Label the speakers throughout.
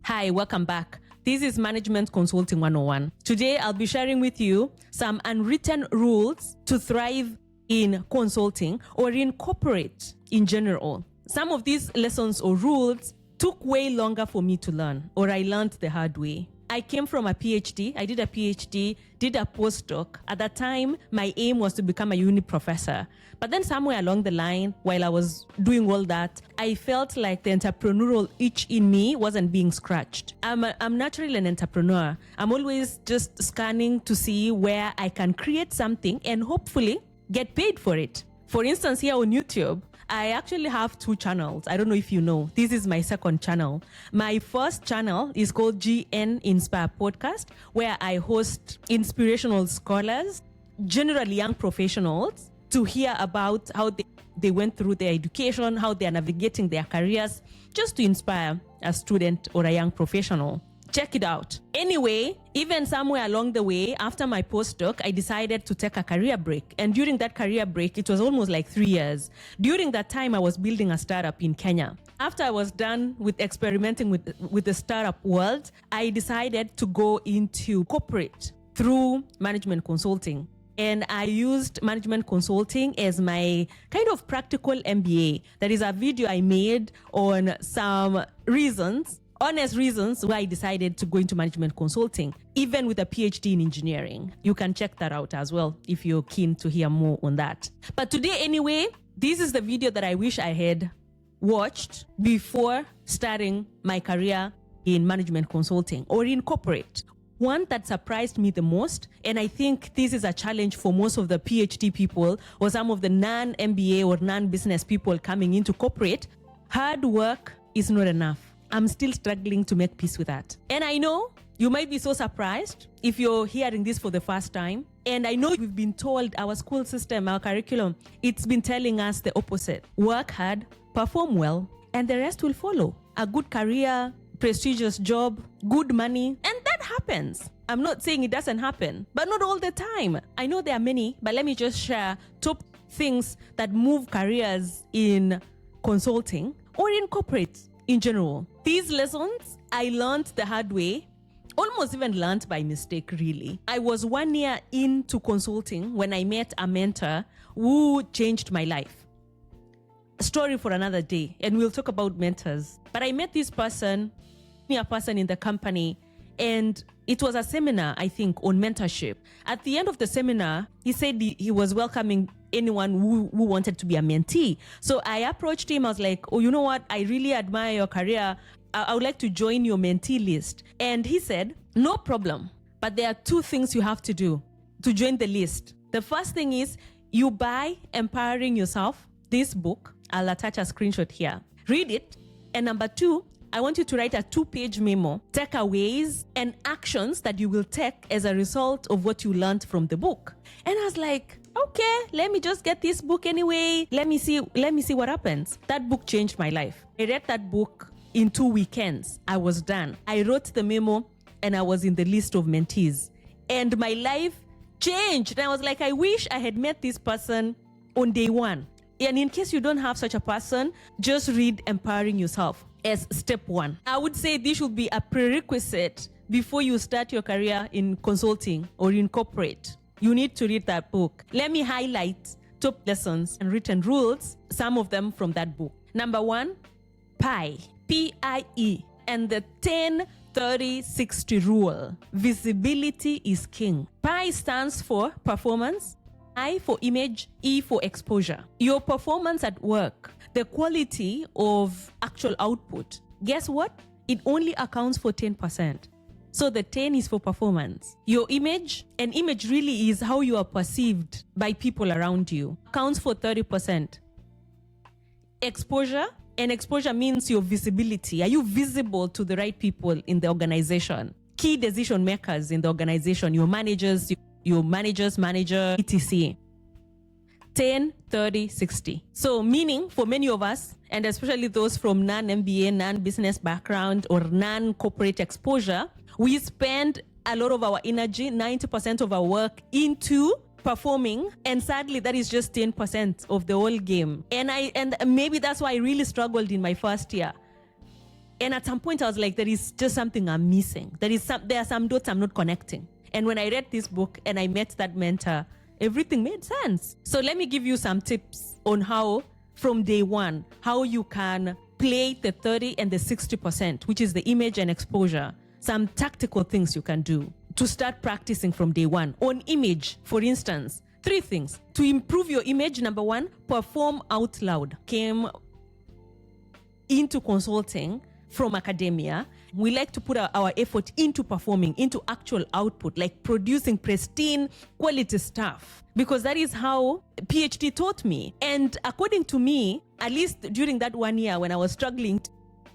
Speaker 1: Hi, welcome back. This is Management Consulting 101. Today, I'll be sharing with you some unwritten rules to thrive in consulting or in corporate in general. Some of these lessons or rules took way longer for me to learn, or I learned the hard way. I came from a PhD. I did a PhD, did a postdoc. At that time, my aim was to become a uni professor. But then somewhere along the line, while I was doing all that, I felt like the entrepreneurial itch in me wasn't being scratched. I'm naturally an entrepreneur. I'm always just scanning to see where I can create something and hopefully get paid for it. For instance, here on YouTube, I actually have 2 channels. I don't know if you know. This is my second channel. My first channel is called GN Inspire Podcast, where I host inspirational scholars, generally young professionals, to hear about how they went through their education, how they are navigating their careers, just to inspire a student or a young professional. Check it out. Anyway, even somewhere along the way, after my postdoc, I decided to take a career break. And during that career break, it was almost like 3 years. During that time, I was building a startup in Kenya. After I was done with experimenting with the startup world, I decided to go into corporate through management consulting. And I used management consulting as my kind of practical MBA. That is a video I made on some honest reasons why I decided to go into management consulting, even with a PhD in engineering. You can check that out as well if you're keen to hear more on that. But today anyway, this is the video that I wish I had watched before starting my career in management consulting or in corporate. One that surprised me the most, and I think this is a challenge for most of the PhD people or some of the non-MBA or non-business people coming into corporate, hard work is not enough. I'm still struggling to make peace with that. And I know you might be so surprised if you're hearing this for the first time. And I know we've been told, our school system, our curriculum, it's been telling us the opposite. Work hard, perform well, and the rest will follow. A good career, prestigious job, good money, and that happens. I'm not saying it doesn't happen, but not all the time. I know there are many, but let me just share top things that move careers in consulting or in corporate in general. These lessons I learned the hard way, almost even learned by mistake, really. I was 1 year into consulting when I met a mentor who changed my life. A story for another day, and we'll talk about mentors. But I met this person, a person in the company, and it was a seminar, I think, on mentorship. At the end of the seminar, he said he was welcoming anyone who wanted to be a mentee. So I approached him. I was like, oh, you know what? I really admire your career. I would like to join your mentee list. And he said, no problem. But there are 2 things you have to do to join the list. The first thing is you buy Empowering Yourself, this book. I'll attach a screenshot here. Read it. And number 2, I want you to write a 2-page memo, takeaways and actions that you will take as a result of what you learned from the book. And I was like, okay, let me just get this book anyway. Let me see what happens. That book changed my life. I read that book in 2 weekends. I was done. I wrote the memo and I was in the list of mentees. And my life changed. And I was like, I wish I had met this person on day 1. And in case you don't have such a person, just read Empowering Yourself as step 1. I would say this should be a prerequisite before you start your career in consulting or in corporate. You need to read that book. Let me highlight top lessons and written rules, some of them from that book. Number 1, PIE, P-I-E, and the 10-30-60 rule. Visibility is king. PIE stands for performance, I for image, E for exposure. Your performance at work, the quality of actual output, guess what? It only accounts for 10%. So the 10 is for performance. Your image, and image really is how you are perceived by people around you, accounts for 30%. Exposure, and exposure means your visibility. Are you visible to the right people in the organization? Key decision makers in the organization, your managers, manager, etc. 10, 30, 60. So meaning for many of us, and especially those from non-MBA, non-business background or non-corporate exposure, we spend a lot of our energy, 90% of our work into performing, and sadly that is just 10% of the whole game. And maybe that's why I really struggled in my first year. And at some point I was like, there is just something I'm missing. There are some dots I'm not connecting. And when I read this book and I met that mentor, everything made sense. So let me give you some tips on how, from day one, how you can play the 30 and the 60%, which is the image and exposure. Some tactical things you can do to start practicing from day one. On image, for instance, 3 things. To improve your image, number 1, perform out loud. Came into consulting from academia. We like to put our effort into performing, into actual output, like producing pristine quality stuff, because that is how PhD taught me. And according to me, at least during that 1 year when I was struggling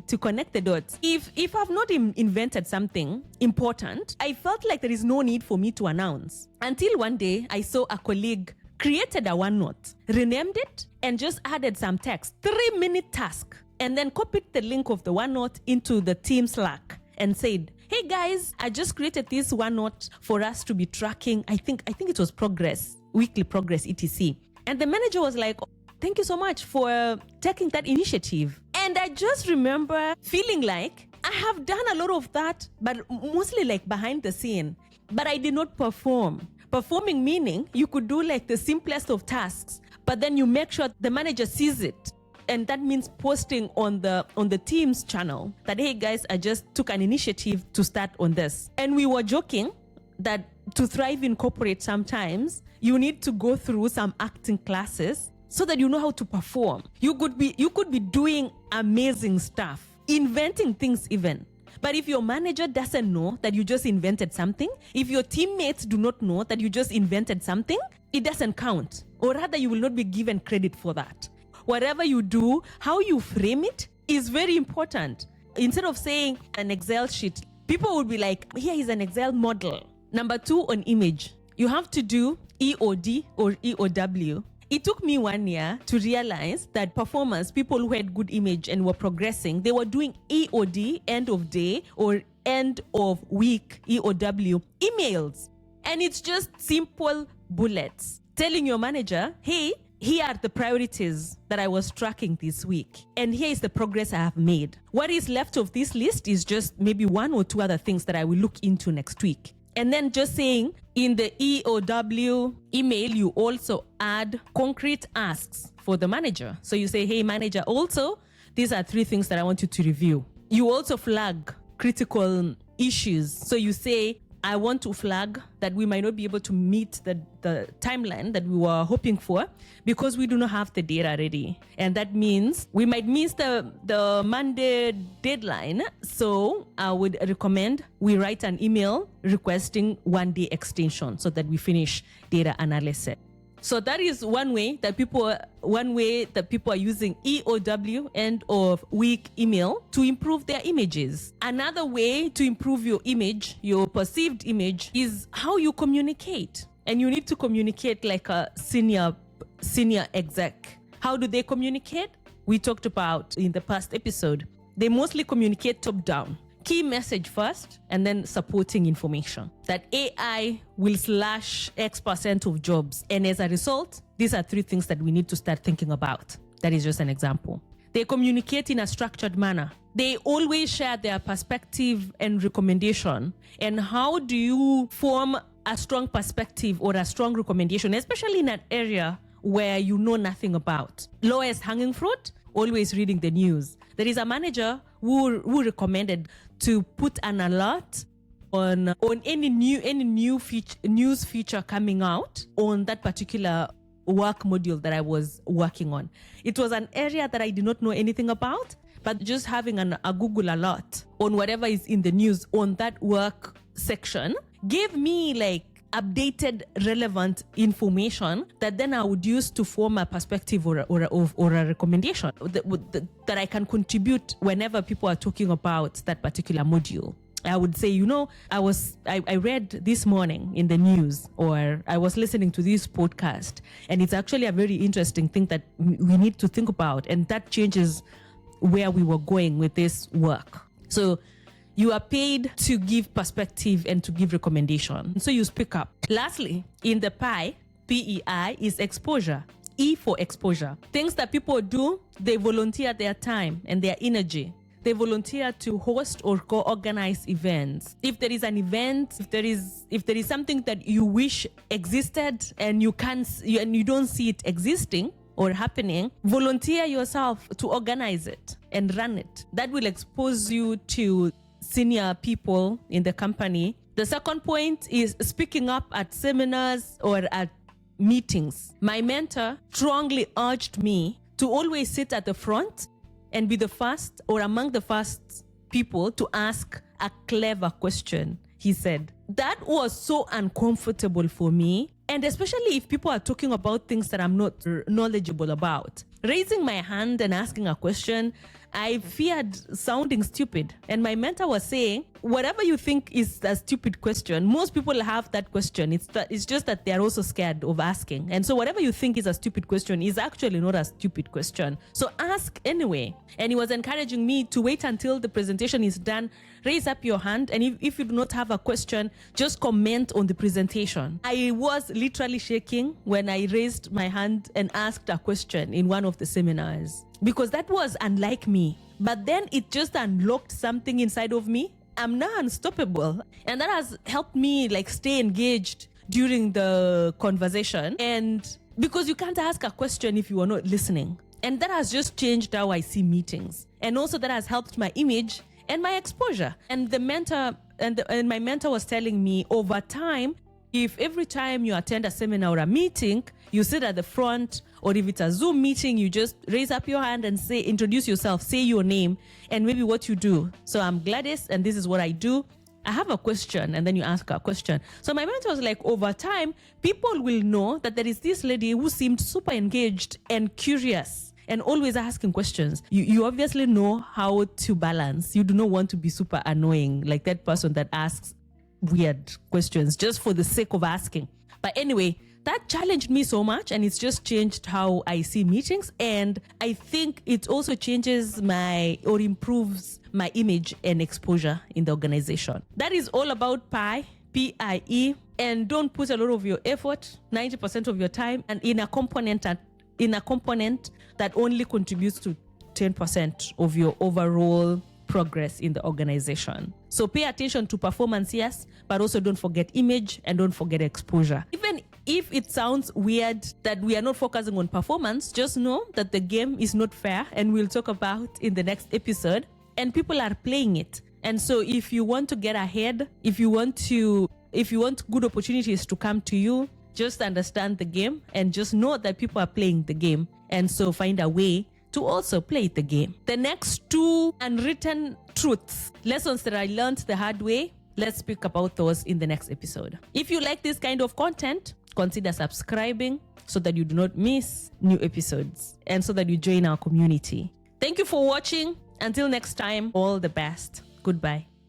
Speaker 1: to connect the dots, if I've not invented something important, I felt like there is no need for me to announce. Until one day I saw a colleague created a OneNote, renamed it, and just added some text, 3-minute task, and then copied the link of the OneNote into the team Slack and said, hey guys, I just created this OneNote for us to be tracking. I think it was progress, weekly progress, etc. And the manager was like, thank you so much for taking that initiative. And I just remember feeling like I have done a lot of that, but mostly like behind the scene, but I did not perform. Performing meaning you could do like the simplest of tasks, but then you make sure the manager sees it. And that means posting on the team's channel that, hey guys, I just took an initiative to start on this. And we were joking that to thrive in corporate, sometimes you need to go through some acting classes so that you know how to perform. You could be doing amazing stuff, inventing things even. But if your manager doesn't know that you just invented something, if your teammates do not know that you just invented something, it doesn't count. Or rather, you will not be given credit for that. Whatever you do, how you frame it is very important. Instead of saying an Excel sheet, people would be like, here is an Excel model. Number 2, on image. You have to do EOD or EOW. It took me 1 year to realize that performers, people who had good image and were progressing, they were doing EOD, end of day, or end of week, EOW, emails. And it's just simple bullets telling your manager, hey, here are the priorities that I was tracking this week. And here is the progress I have made. What is left of this list is just maybe 1 or 2 other things that I will look into next week. And then just saying in the EOW email, you also add concrete asks for the manager. So you say, hey manager, also, these are 3 things that I want you to review. You also flag critical issues. So you say, I want to flag that we might not be able to meet the timeline that we were hoping for because we do not have the data ready. And that means we might miss the Monday deadline. So I would recommend we write an email requesting 1-day extension so that we finish data analysis. So that is one way that people are using EOW, end of week email, to improve their images. Another way to improve your image, your perceived image, is how you communicate. And you need to communicate like a senior exec. How do they communicate? We talked about in the past episode. They mostly communicate top down. Key message first, and then supporting information. That AI will slash X% of jobs. And as a result, these are 3 things that we need to start thinking about. That is just an example. They communicate in a structured manner. They always share their perspective and recommendation. And how do you form a strong perspective or a strong recommendation, especially in an area where you know nothing about? Lowest hanging fruit, always reading the news. There is a manager who recommended to put an alert on any new news feature coming out on that particular work module that I was working on. It was an area that I did not know anything about, but just having a Google alert on whatever is in the news on that work section gave me like updated, relevant information that then I would use to form a perspective or a recommendation that I can contribute whenever people are talking about that particular module. I would say, I read this morning in the news, or I was listening to this podcast, and it's actually a very interesting thing that we need to think about, and that changes where we were going with this work. So you are paid to give perspective and to give recommendation. So you speak up. Lastly, in the PI, PEI is exposure. E for exposure. Things that people do, they volunteer their time and their energy they volunteer to host or co-organize events. If there is an event, if there is something that you wish existed and you don't see it existing or happening, volunteer yourself to organize it and run it. That will expose you to senior people in the company. The second point is speaking up at seminars or at meetings. My mentor strongly urged me to always sit at the front and be the first or among the first people to ask a clever question, he said. That was so uncomfortable for me, and especially if people are talking about things that I'm not knowledgeable about. Raising my hand and asking a question, I feared sounding stupid. And my mentor was saying, whatever you think is a stupid question, most people have that question. It's just that they're also scared of asking. And so whatever you think is a stupid question is actually not a stupid question. So ask anyway. And he was encouraging me to wait until the presentation is done, raise up your hand. And if you do not have a question, just comment on the presentation. I was literally shaking when I raised my hand and asked a question in one of the seminars, because that was unlike me. But then it just unlocked something inside of me. I'm now unstoppable. And that has helped me stay engaged during the conversation. And because you can't ask a question if you are not listening. And that has just changed how I see meetings. And also that has helped my image and my exposure. And my mentor was telling me, over time, if every time you attend a seminar or a meeting, you sit at the front, or if it's a Zoom meeting, you just raise up your hand and introduce yourself, say your name, and maybe what you do. So I'm Gladys, and this is what I do. I have a question, and then you ask a question. So my mentor was like, over time, people will know that there is this lady who seemed super engaged and curious and always asking questions. You obviously know how to balance. You do not want to be super annoying, like that person that asks weird questions just for the sake of asking. But anyway, that challenged me so much, and it's just changed how I see meetings. And I think it also changes improves my image and exposure in the organization. That is all about PIE, P-I-E. And don't put a lot of your effort, 90% of your time, and in a component that only contributes to 10% of your overall progress in the organization. So pay attention to performance, yes, but also don't forget image and don't forget exposure. Even if it sounds weird that we are not focusing on performance, just know that the game is not fair, and we'll talk about in the next episode, and people are playing it. And so if you want to get ahead, if you want good opportunities to come to you, just understand the game and just know that people are playing the game. And so find a way to also play the game. The next 2 unwritten truths, lessons that I learned the hard way, let's speak about those in the next episode. If you like this kind of content, consider subscribing so that you do not miss new episodes and so that you join our community. Thank you for watching. Until next time, all the best. Goodbye.